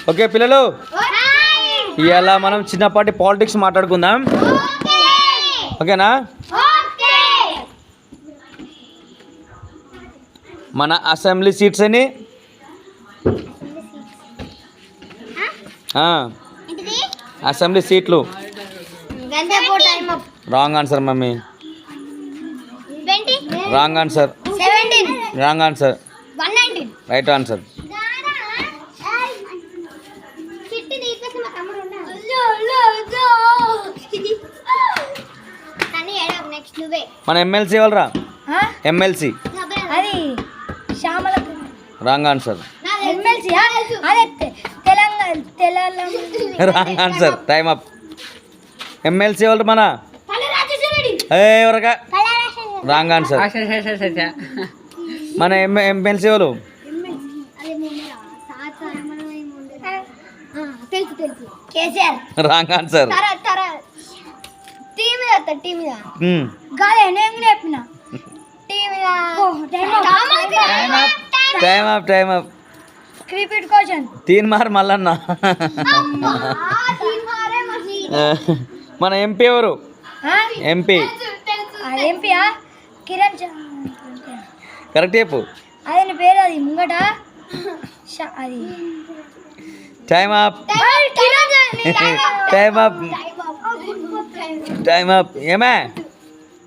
Okay పిల్లలు, ఇవాళ మనం చిన్నపాటి పాలిటిక్స్ మాట్లాడుకుందాం, ఓకేనా? మన అసెంబ్లీ సీట్స్ అని అసెంబ్లీ సీట్లు. Wrong answer mummy, wrong answer, wrong answer, right answer. మన ఎమ్మెల్సీ ఎవరురా? MLC wrong answer, wrong answer. Time up. MLC ఎవరు మన? ఎవరగా? Wrong answer. మన ఎమ్మెల్సీ ఎవరు? Wrong answer. Time up, time up. Teenmar Mallanna. మన ఎంపీ ఎవరు? ఎంపీ కరెక్ట్ చెప్పు. అదే పేరు అది ముంగట అది. Time up, time up, time up. ఏమే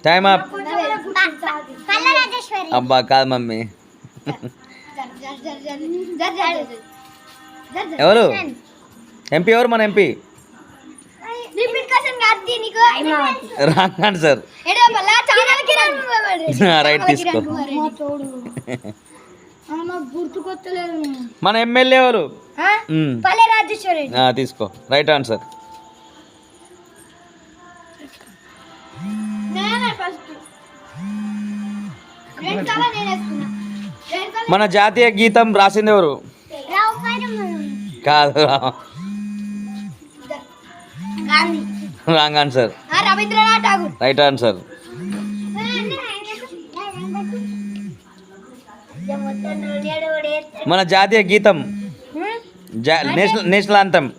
టైమ్ అప్. అబ్బా కాదు మమ్మీ. ఎవరు ఎంపీ? ఎవరు మన ఎంపీ? Wrong answer. రైట్ తీసుకో. మన ఎమ్మెల్యే ఎవరు? తీసుకో, రైట్ ఆన్సర్. మన జాతీయ గీతం రాసింది ఎవరు? కాదు, రాంగ్ ఆన్సర్, రైట్ ఆన్సర్. మన జాతీయ గీతం, నేషనల్ యాంథమ్